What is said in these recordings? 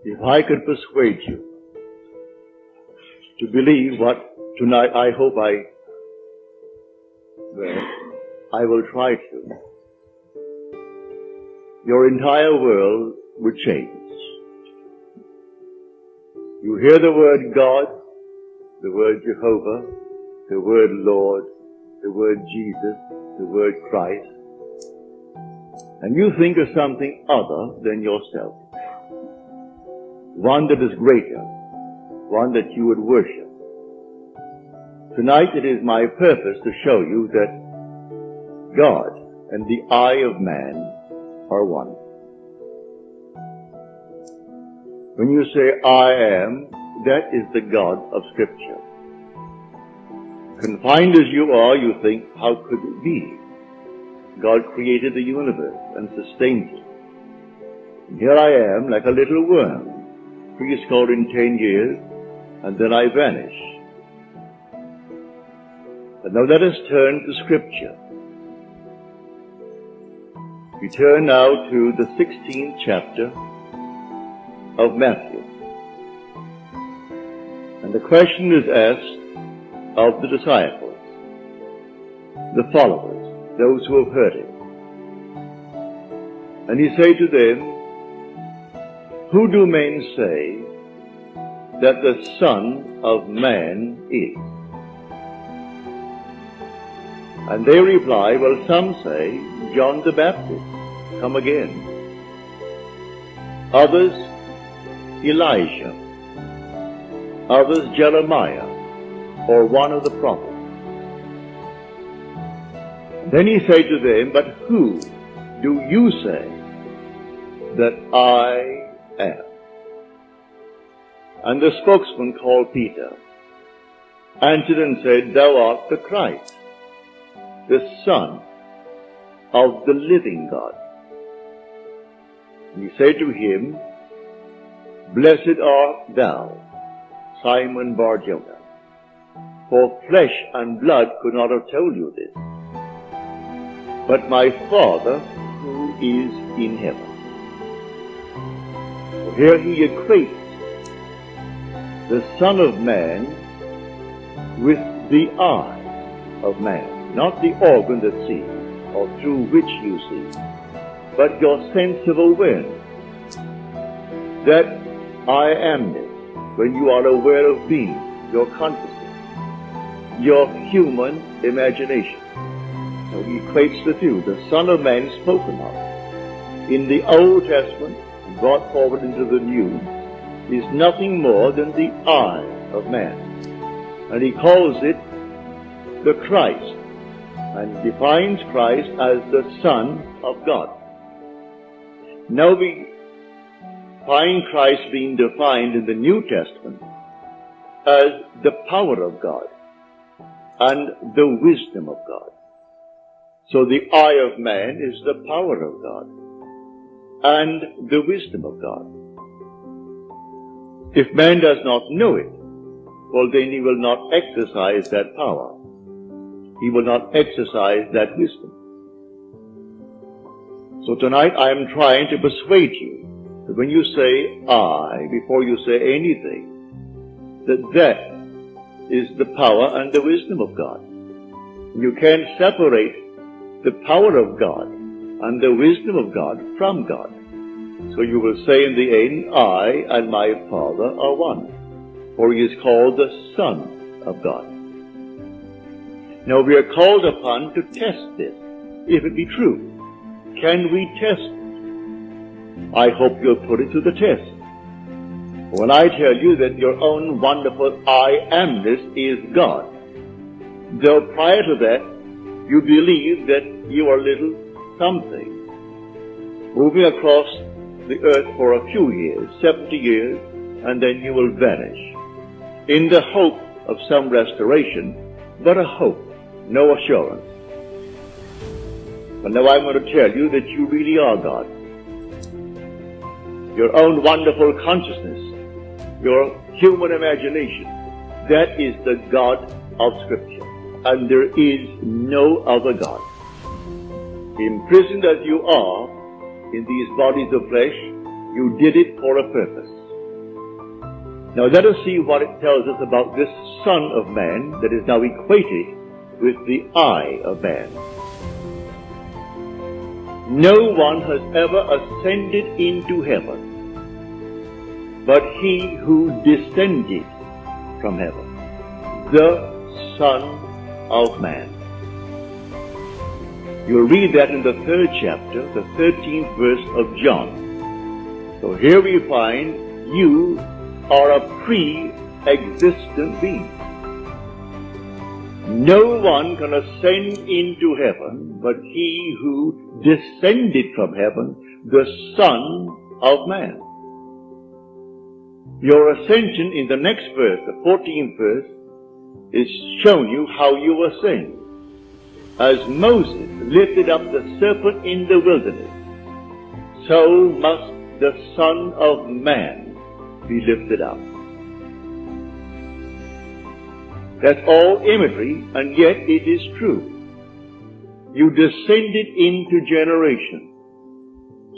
If I could persuade you to believe what tonight I hope I will try to, your entire world would change. You hear the word God, the word Jehovah, the word Lord, the word Jesus, the word Christ, and you think of something other than yourself. One that is greater, one that you would worship. Tonight it is my purpose to show you that God and the eye of man are one. When you say, I am, that is the God of Scripture. Confined as you are, you think, how could it be? God created the universe and sustains it. And here I am, like a little worm, preschooled in 10 years, and then I vanish. But now let us turn to Scripture. We turn now to the 16th chapter of Matthew. And the question is asked of the disciples, the followers, those who have heard it. And he said to them, who do men say that the Son of Man is? And they reply, well, some say John the Baptist, come again. Others, Elijah. Others, Jeremiah, or one of the prophets. Then he said to them, but who do you say that I am? And the spokesman called Peter answered and said, thou art the Christ, the Son of the living God. And he said to him, blessed art thou, Simon Bar-Jonah, for flesh and blood could not have told you this, but my Father who is in heaven. So here he equates the Son of Man with the eye of man, not the organ that sees or through which you see, but your sense of awareness, that I amness, when you are aware of being, your consciousness, your human imagination. So he equates the two, the Son of Man spoken of in the Old Testament, brought forward into the New, is nothing more than the eye of man. And he calls it the Christ, and defines Christ as the Son of God. Now we find Christ being defined in the New Testament as the power of God and the wisdom of God. So the eye of man is the power of God and the wisdom of God. If man does not know it, well, then he will not exercise that power. He will not exercise that wisdom. So tonight I am trying to persuade you that when you say I, before you say anything, that is the power and the wisdom of God. You can't separate the power of God and the wisdom of God from God. So you will say in the end, I and my Father are one, for he is called the Son of God. Now we are called upon to test this, if it be true. Can we test it? I hope you'll put it to the test. When I tell you that your own wonderful I amness is God, though prior to that you believe that you are little something, moving across the earth for a few years, 70 years, and then you will vanish, in the hope of some restoration, but a hope, no assurance. But now I'm going to tell you that you really are God. Your own wonderful consciousness, your human imagination, that is the God of Scripture. And there is no other God. Imprisoned as you are in these bodies of flesh, you did it for a purpose. Now let us see what it tells us about this Son of Man that is now equated with the eye of man. No one has ever ascended into heaven but he who descended from heaven, the Son of Man. You'll read that in the 3rd chapter, the 13th verse of John. So here we find you are a pre-existent being. No one can ascend into heaven but he who descended from heaven, the Son of Man. Your ascension in the next verse, the 14th verse, is showing you how you ascend. As Moses lifted up the serpent in the wilderness, so must the Son of Man be lifted up. That's all imagery, and yet it is true. You descended into generation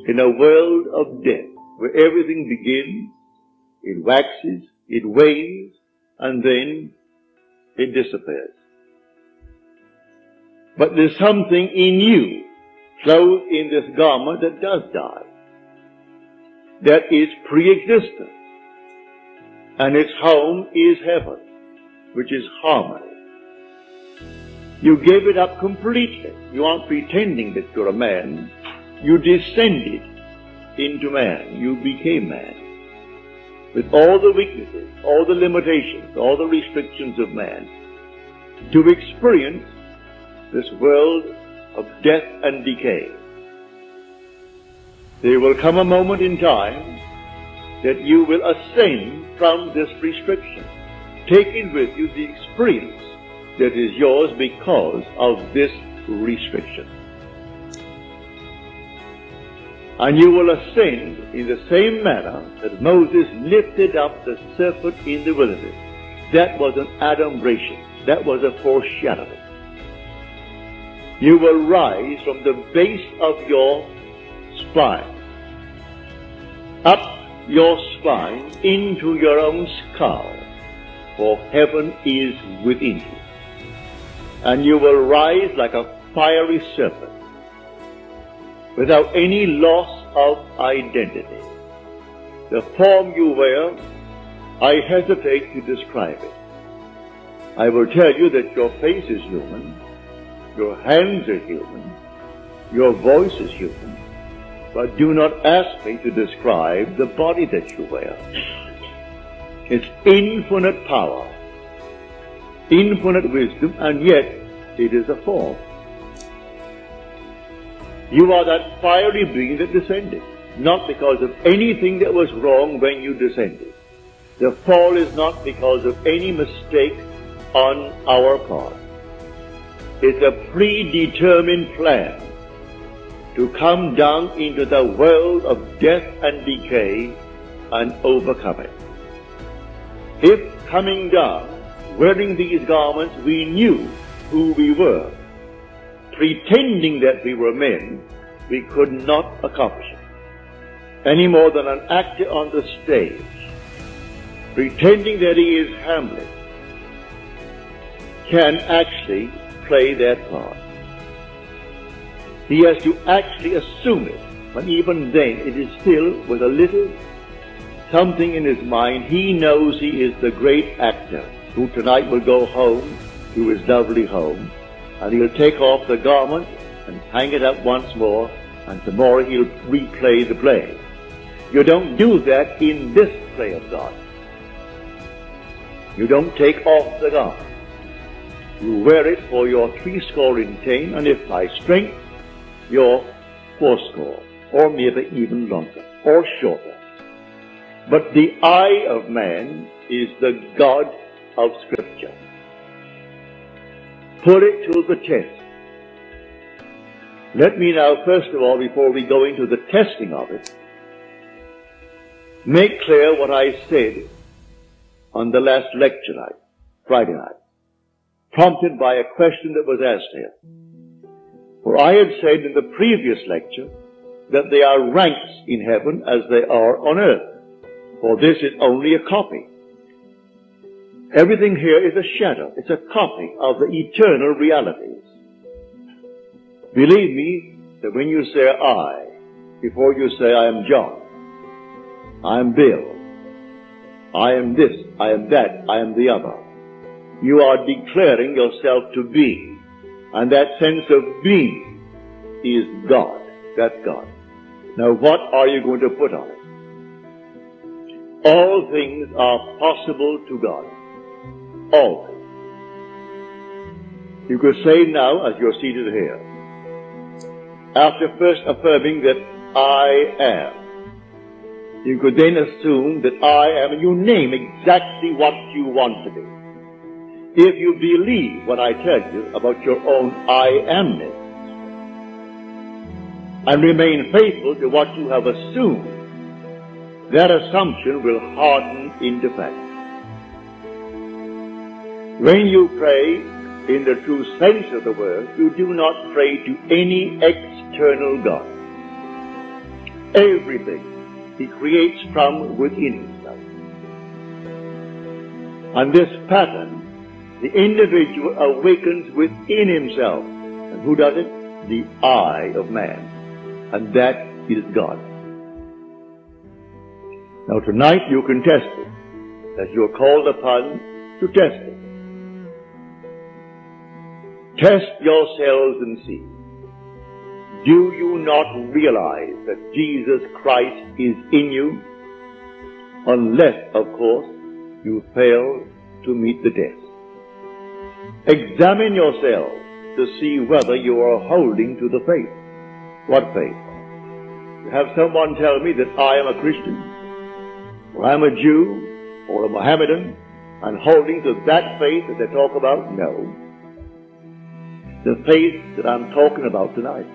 in a world of death where everything begins, it waxes, it wanes, and then it disappears. But there's something in you, clothed in this garment, that does die. That is pre-existent. And its home is heaven, which is harmony. You gave it up completely. You aren't pretending that you're a man. You descended into man. You became man. With all the weaknesses, all the limitations, all the restrictions of man, to experience this world of death and decay. There will come a moment in time that you will ascend from this restriction, taking with you the experience that is yours because of this restriction. And you will ascend in the same manner that Moses lifted up the serpent in the wilderness. That was an adumbration. That was a foreshadowing. You will rise from the base of your spine, up your spine into your own skull, for heaven is within you. And you will rise like a fiery serpent, without any loss of identity. The form you wear, I hesitate to describe it. I will tell you that your face is human, your hands are human, your voice is human, but do not ask me to describe the body that you wear. It's infinite power, infinite wisdom, and yet it is a form. You are that fiery being that descended, not because of anything that was wrong when you descended. The fall is not because of any mistake on our part. It's a predetermined plan to come down into the world of death and decay and overcome it. If coming down, wearing these garments, we knew who we were, pretending that we were men, we could not accomplish it. Any more than an actor on the stage, pretending that he is Hamlet, can actually play that part. He has to actually assume it, but even then it is still with a little something in his mind. He knows he is the great actor who tonight will go home to his lovely home, and he'll take off the garment and hang it up once more, and tomorrow he'll replay the play. You don't do that in this play of God. You don't take off the garment. You wear it for your 70, and if by strength, your 80, or maybe even longer, or shorter. But the eye of man is the God of Scripture. Put it to the test. Let me now, first of all, before we go into the testing of it, make clear what I said on the last lecture night, Friday night, prompted by a question that was asked here. For I had said in the previous lecture that there are ranks in heaven as they are on earth, for this is only a copy. Everything here is a shadow. It's a copy of the eternal realities. Believe me that when you say I, before you say I am John, I am Bill, I am this, I am that, I am the other, you are declaring yourself to be. And that sense of being is God. That's God. Now what are you going to put on it? All things are possible to God. All things. You could say now, as you're seated here, after first affirming that I am, you could then assume that I am, and you name exactly what you want to be. If you believe what I tell you about your own I amness, and remain faithful to what you have assumed, that assumption will harden into fact. When you pray in the true sense of the word, you do not pray to any external God. Everything He creates from within Himself. And this pattern, the individual awakens within himself. And who does it? The I of man. And that is God. Now tonight you can test it, as you're called upon to test it. Test yourselves and see. Do you not realize that Jesus Christ is in you? Unless, of course, you fail to meet the test. Examine yourselves to see whether you are holding to the faith. What faith? To have someone tell me that I am a Christian, or I'm a Jew, or a Mohammedan, and holding to that faith that they talk about? No. The faith that I'm talking about tonight.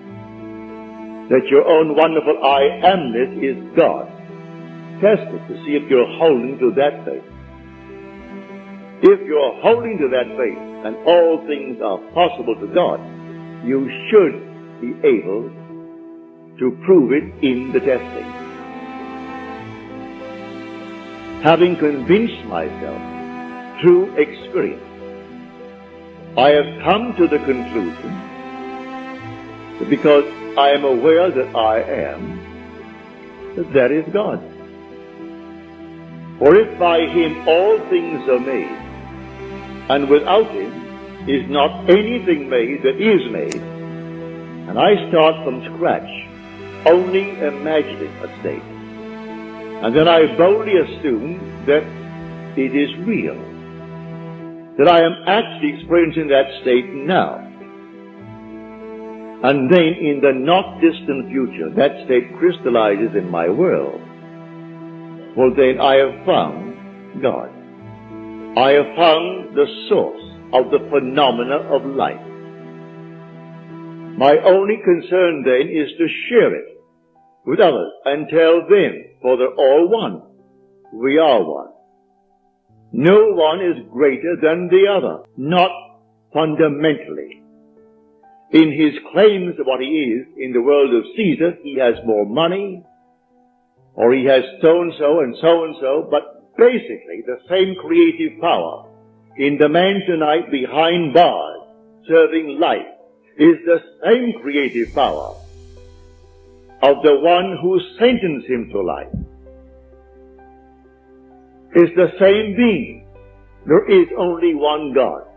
That your own wonderful I amness is God. Test it to see if you're holding to that faith. If you're holding to that faith, and all things are possible to God, you should be able to prove it in the testing. Having convinced myself through experience, I have come to the conclusion that because I am aware that I am, that is God. For if by Him all things are made, and without Him is not anything made that is made, and I start from scratch, only imagining a state, and then I boldly assume that it is real, that I am actually experiencing that state now, and then in the not distant future that state crystallizes in my world, well then I have found God. I have found the source of the phenomena of life. My only concern then is to share it with others and tell them, for they're all one. We are one. No one is greater than the other, not fundamentally. In his claims of what he is in the world of Caesar, he has more money, or he has so-and-so and so-and-so, but basically the same creative power in the man tonight behind bars serving life is the same creative power of the one who sentenced him to life. Is the same being. There is only one God.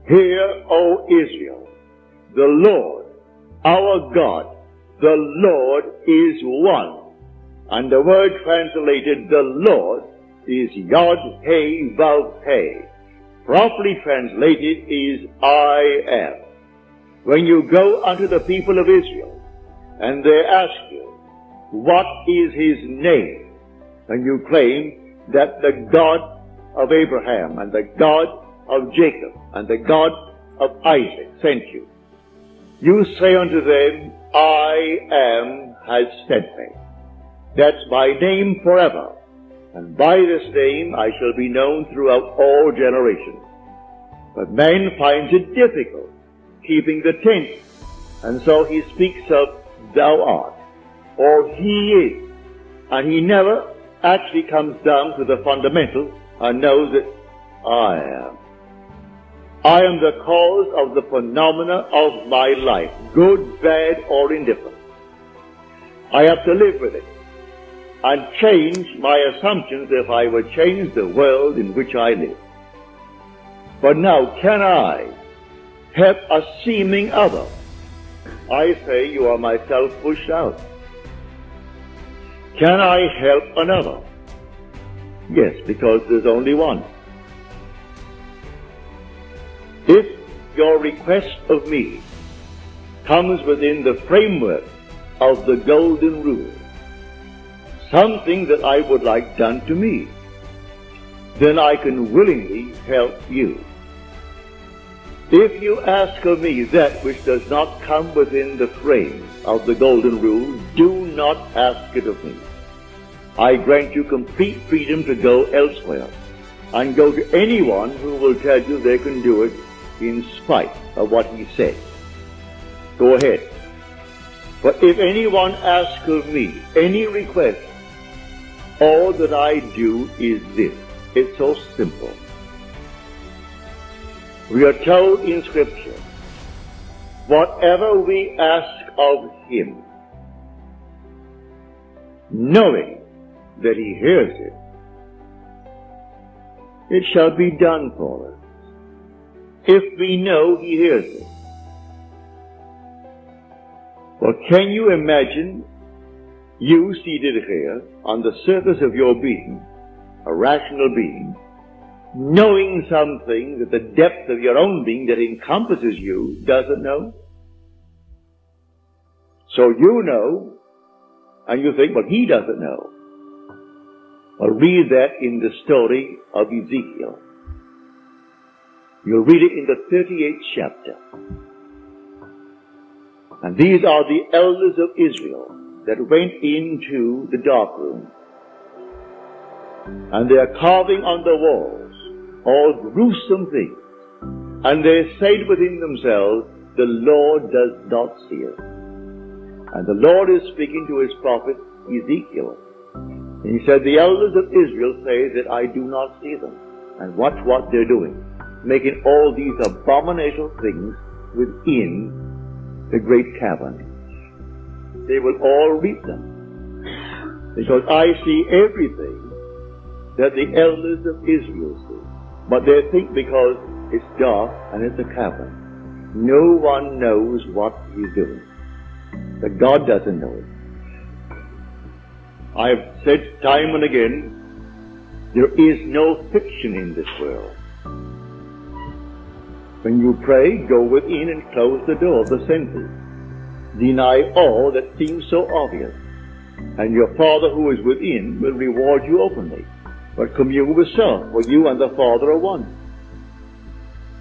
Hear, O Israel, the Lord, our God, the Lord is one. And the word translated the Lord is Yod He Vav He. Properly translated is I am. When you go unto the people of Israel and they ask you, what is His name? And you claim that the God of Abraham and the God of Jacob and the God of Isaac sent you. You say unto them, I am has sent me. That's my name forever. And by this name I shall be known throughout all generations. But man finds it difficult keeping the tense. And so he speaks of thou art, or he is. And he never actually comes down to the fundamental and knows that I am. I am the cause of the phenomena of my life, good, bad, or indifferent. I have to live with it and change my assumptions if I would change the world in which I live. But now, can I help a seeming other? I say you are myself pushed out. Can I help another? Yes, because there's only one. If your request of me comes within the framework of the golden rule, something that I would like done to me, then I can willingly help you. If you ask of me that which does not come within the frame of the golden rule, do not ask it of me. I grant you complete freedom to go elsewhere and go to anyone who will tell you they can do it in spite of what he said. Go ahead. But if anyone asks of me any request, all that I do is this. It's so simple. We are told in Scripture, whatever we ask of him, knowing that he hears it, it shall be done for us. If we know he hears it. Well, can you imagine you seated here on the surface of your being, a rational being, knowing something that the depth of your own being that encompasses you doesn't know? So you know, and you think, well, he doesn't know. Well, read that in the story of Ezekiel. You'll read it in the 38th chapter. And these are the elders of Israel that went into the dark room. And they are carving on the walls all gruesome things. And they said within themselves, the Lord does not see us. And the Lord is speaking to his prophet Ezekiel. And he said, the elders of Israel say that I do not see them. And watch what they're doing, making all these abominable things within the great cavern. They will all reap them. Because I see everything that the elders of Israel see. But they think because it's dark and it's a cavern, no one knows what he's doing. That God doesn't know it. I've said time and again, there is no fiction in this world. When you pray, go within and close the door of the senses. Deny all that seems so obvious. And your Father who is within will reward you openly. But commune with self, for you and the Father are one.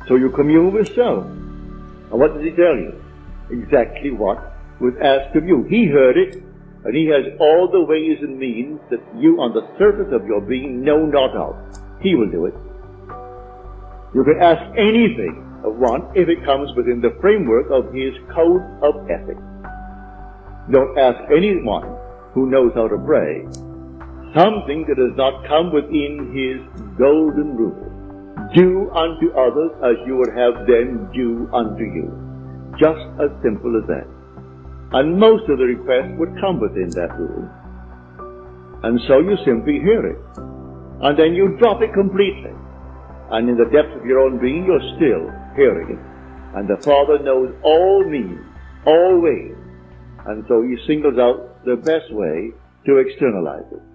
So you commune with self. And what does he tell you? Exactly what was asked of you. He heard it, and he has all the ways and means that you on the surface of your being know not of. He will do it. You can ask anything of one if it comes within the framework of his code of ethics. Don't ask anyone who knows how to pray something that does not come within his golden rule. Do unto others as you would have them do unto you. Just as simple as that. And most of the requests would come within that rule. And so you simply hear it. And then you drop it completely. And in the depths of your own being, you're still hearing it. And the Father knows all means, all ways. And so he singles out the best way to externalize it.